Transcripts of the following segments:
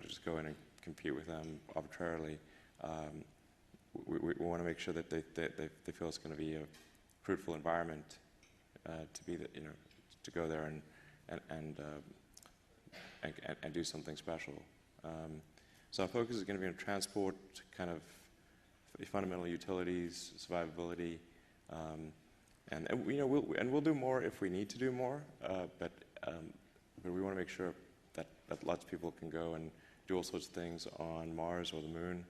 going to just go in and compete with them arbitrarily. We want to make sure that they feel it's going to be a fruitful environment to be to go there and do something special. So our focus is going to be on transport, kind of fundamental utilities, survivability, and we'll do more if we need to do more. But we want to make sure that lots of people can go and do all sorts of things on Mars or the Moon,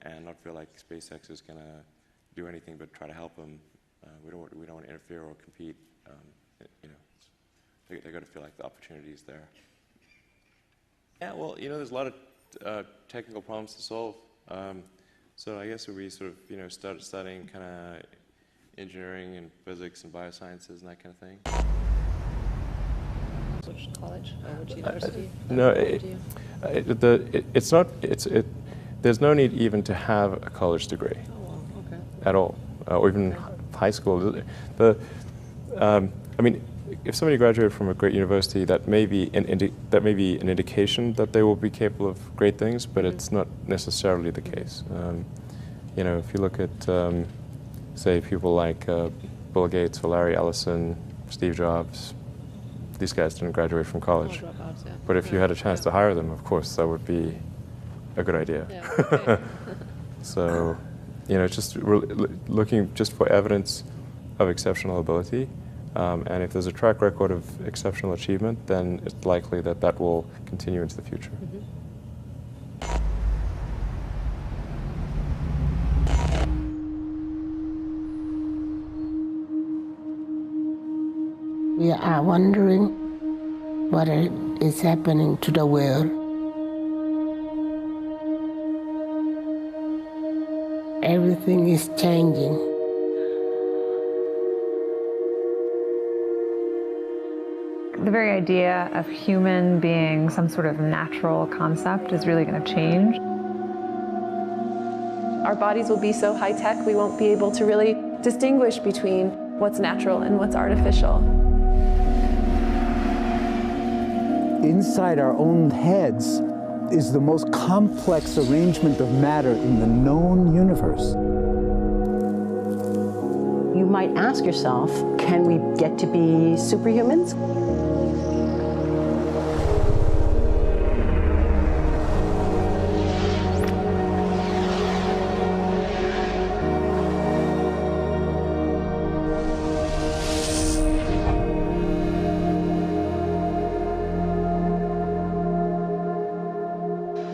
and not feel like SpaceX is going to do anything but try to help them. We don't want to interfere or compete. They got to feel like the opportunity is there. Yeah, well, there's a lot of technical problems to solve. So I guess we sort of started studying kind of engineering and physics and biosciences and that kind of thing. Which college or which university? No, it's not. There's no need even to have a college degree. Oh, wow. Okay. At all, or even high school. I mean, if somebody graduated from a great university, that may be an indication that they will be capable of great things, but it's not necessarily the case. If you look at, say, people like Bill Gates, Larry Ellison, Steve Jobs, these guys didn't graduate from college. Dropouts, yeah. But if you had a chance to hire them, of course, that would be a good idea. Yeah, okay. So, just looking just for evidence of exceptional ability. And if there's a track record of exceptional achievement, then it's likely that that will continue into the future. Mm-hmm. We are wondering what is happening to the world. Everything is changing. The very idea of human being some sort of natural concept is really going to change. Our bodies will be so high-tech, we won't be able to really distinguish between what's natural and what's artificial. Inside our own heads is the most complex arrangement of matter in the known universe. You might ask yourself, can we get to be superhumans?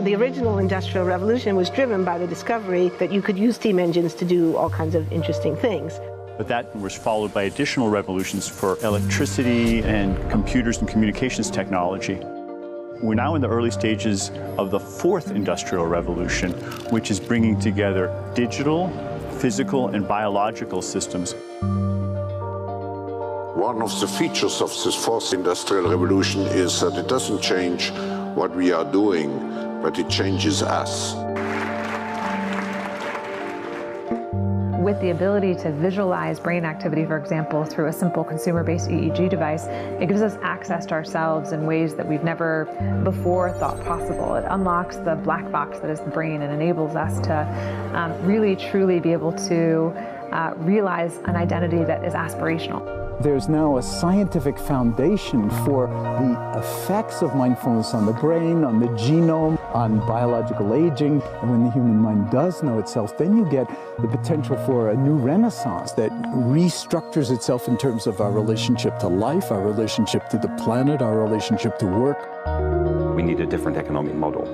The original Industrial Revolution was driven by the discovery that you could use steam engines to do all kinds of interesting things. But that was followed by additional revolutions for electricity and computers and communications technology. We're now in the early stages of the fourth Industrial Revolution, which is bringing together digital, physical, and biological systems. One of the features of this fourth Industrial Revolution is that it doesn't change what we are doing, but it changes us. With the ability to visualize brain activity, for example, through a simple consumer-based EEG device, it gives us access to ourselves in ways that we've never before thought possible. It unlocks the black box that is the brain and enables us to really, truly be able to realize an identity that is aspirational. There's now a scientific foundation for the effects of mindfulness on the brain, on the genome, on biological aging. And when the human mind does know itself, then you get the potential for a new renaissance that restructures itself in terms of our relationship to life, our relationship to the planet, our relationship to work. We need a different economic model.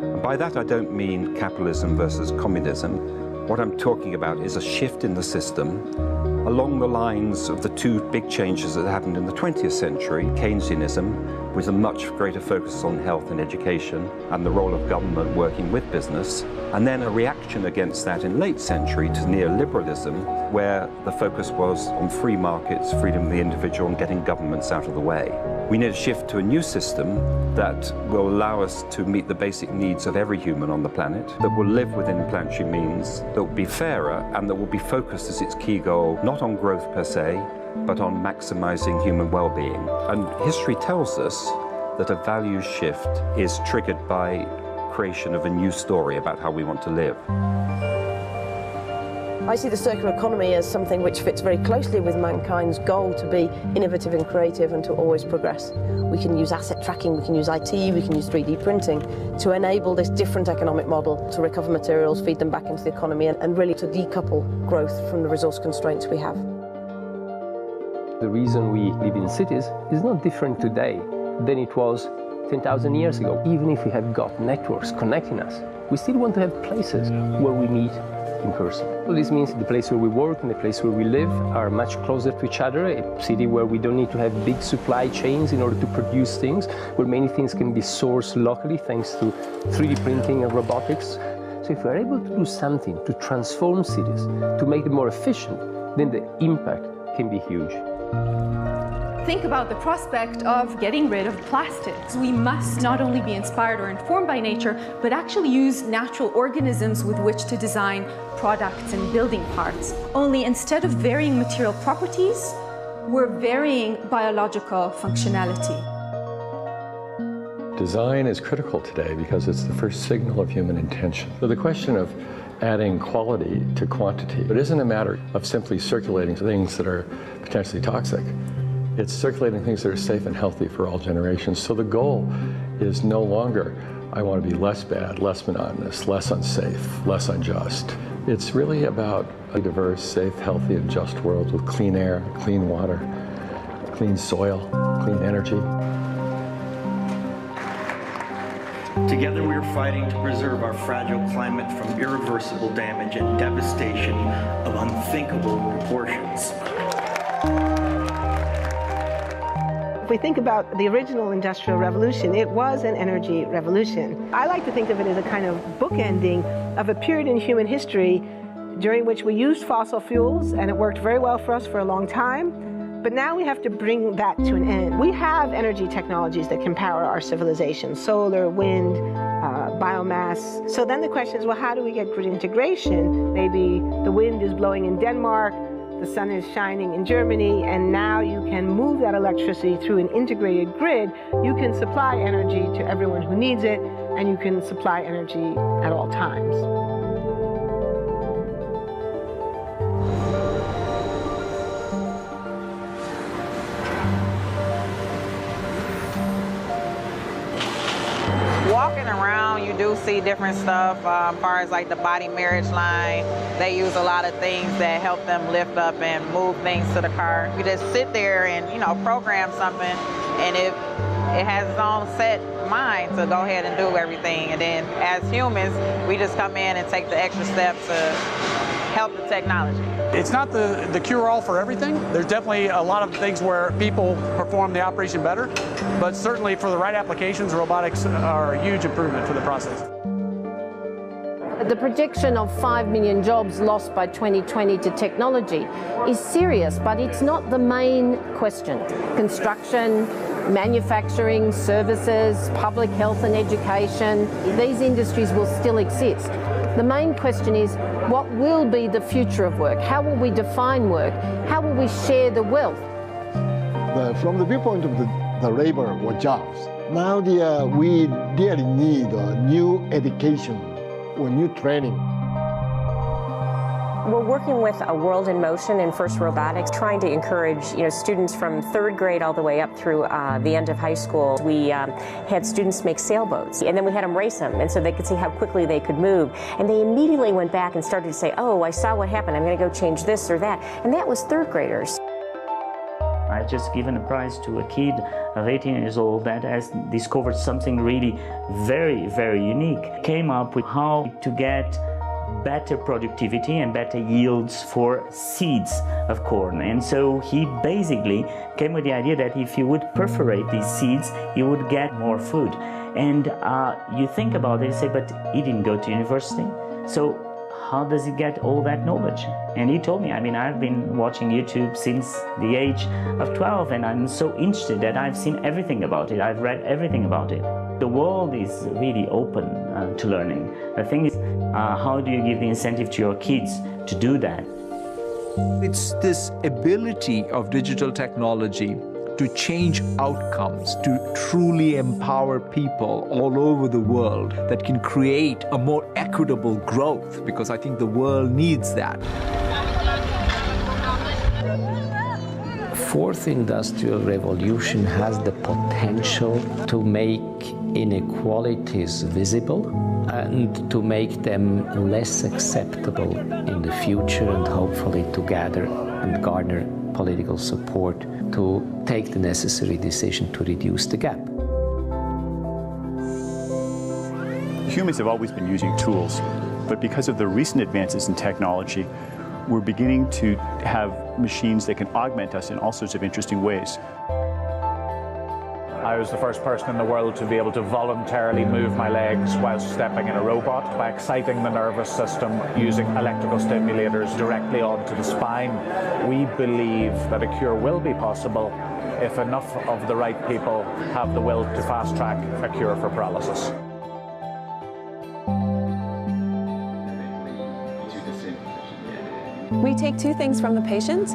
And by that, I don't mean capitalism versus communism. What I'm talking about is a shift in the system along the lines of the two big changes that happened in the 20th century, Keynesianism, with a much greater focus on health and education and the role of government working with business, and then a reaction against that in late century to neoliberalism, where the focus was on free markets, freedom of the individual, and getting governments out of the way. We need a shift to a new system that will allow us to meet the basic needs of every human on the planet, that will live within planetary means, that will be fairer, and that will be focused as its key goal, not on growth per se, but on maximizing human well-being. And history tells us that a value shift is triggered by creation of a new story about how we want to live. I see the circular economy as something which fits very closely with mankind's goal to be innovative and creative and to always progress. We can use asset tracking, we can use IT, we can use 3D printing to enable this different economic model to recover materials, feed them back into the economy, and really to decouple growth from the resource constraints we have. The reason we live in cities is not different today than it was 10,000 years ago. Even if we have got networks connecting us, we still want to have places where we meet in person. So this means the place where we work and the place where we live are much closer to each other, a city where we don't need to have big supply chains in order to produce things, where many things can be sourced locally thanks to 3D printing and robotics. So if we're able to do something to transform cities, to make them more efficient, then the impact can be huge. Think about the prospect of getting rid of plastics. We must not only be inspired or informed by nature, but actually use natural organisms with which to design products and building parts. Only instead of varying material properties, we're varying biological functionality. Design is critical today because it's the first signal of human intention. So the question of adding quality to quantity, it isn't a matter of simply circulating things that are potentially toxic. It's circulating things that are safe and healthy for all generations. So the goal is no longer, I want to be less bad, less monotonous, less unsafe, less unjust. It's really about a diverse, safe, healthy, and just world with clean air, clean water, clean soil, clean energy. Together we are fighting to preserve our fragile climate from irreversible damage and devastation of unthinkable proportions. If we think about the original Industrial Revolution, it was an energy revolution. I like to think of it as a kind of bookending of a period in human history during which we used fossil fuels, and it worked very well for us for a long time. But now we have to bring that to an end. We have energy technologies that can power our civilization: solar, wind, biomass. So then the question is, well, how do we get grid integration? Maybe the wind is blowing in Denmark, the sun is shining in Germany, and now you can move that electricity through an integrated grid. You can supply energy to everyone who needs it, and you can supply energy at all times. Walking around, you do see different stuff, as far as like the body marriage line. They use a lot of things that help them lift up and move things to the car. You just sit there and, you know, program something, and it has its own set mind to go ahead and do everything. And then as humans, we just come in and take the extra steps to help the technology. It's not the cure-all for everything. There's definitely a lot of things where people perform the operation better, but certainly for the right applications, robotics are a huge improvement for the process. The prediction of 5 million jobs lost by 2020 to technology is serious, but it's not the main question. Construction, manufacturing, services, public health and education, these industries will still exist. The main question is, what will be the future of work? How will we define work? How will we share the wealth? From the viewpoint of the labor or jobs, now we really need new education or new training. We're working with a World in Motion and First Robotics, trying to encourage students from 3rd grade all the way up through the end of high school. We had students make sailboats, and then we had them race them, and so they could see how quickly they could move. And they immediately went back and started to say, oh, I saw what happened, I'm going to go change this or that. And that was 3rd graders. I just given a prize to a kid of 18 years old that has discovered something really very, very unique. Came up with how to get better productivity and better yields for seeds of corn. And so he basically came with the idea that if you would perforate these seeds, you would get more food. And you think about it and say, but he didn't go to university. So how does he get all that knowledge? And he told me, I mean, I've been watching YouTube since the age of 12, and I'm so interested that I've seen everything about it. I've read everything about it. The world is really open to learning. The thing is, how do you give the incentive to your kids to do that? It's this ability of digital technology to change outcomes, to truly empower people all over the world that can create a more equitable growth, because I think the world needs that. Fourth industrial revolution has the potential to make inequalities visible and to make them less acceptable in the future, and hopefully to gather and garner political support to take the necessary decision to reduce the gap. Humans have always been using tools, but because of the recent advances in technology, we're beginning to have machines that can augment us in all sorts of interesting ways. I was the first person in the world to be able to voluntarily move my legs while stepping in a robot by exciting the nervous system using electrical stimulators directly onto the spine. We believe that a cure will be possible if enough of the right people have the will to fast-track a cure for paralysis. We take two things from the patient.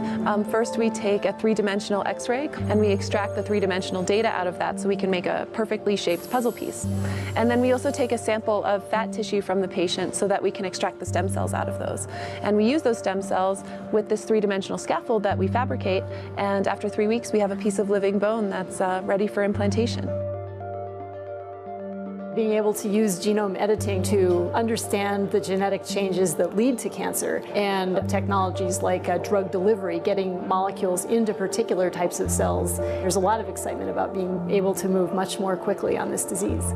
First, we take a three-dimensional X-ray, and we extract the three-dimensional data out of that so we can make a perfectly shaped puzzle piece. And then we also take a sample of fat tissue from the patient so that we can extract the stem cells out of those. And we use those stem cells with this three-dimensional scaffold that we fabricate, and after 3 weeks, we have a piece of living bone that's ready for implantation. Being able to use genome editing to understand the genetic changes that lead to cancer, and technologies like drug delivery, getting molecules into particular types of cells. There's a lot of excitement about being able to move much more quickly on this disease.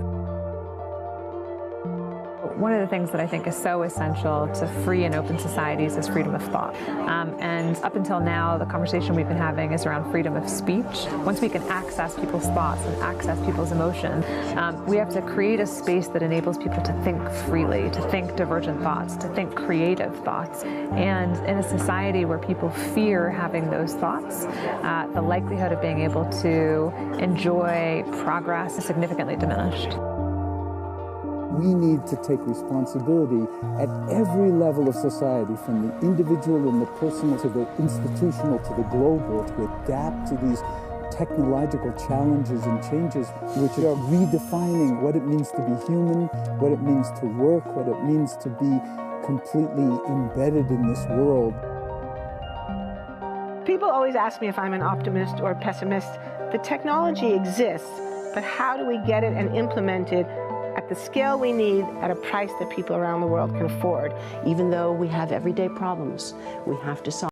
One of the things that I think is so essential to free and open societies is freedom of thought. And up until now, the conversation we've been having is around freedom of speech. Once we can access people's thoughts and access people's emotion, we have to create a space that enables people to think freely, to think divergent thoughts, to think creative thoughts. And in a society where people fear having those thoughts, the likelihood of being able to enjoy progress is significantly diminished. We need to take responsibility at every level of society, from the individual and the personal to the institutional to the global, to adapt to these technological challenges and changes which are redefining what it means to be human, what it means to work, what it means to be completely embedded in this world. People always ask me if I'm an optimist or a pessimist. The technology exists, but how do we get it and implement it at the scale we need at a price that people around the world can afford? Even though we have everyday problems, we have to solve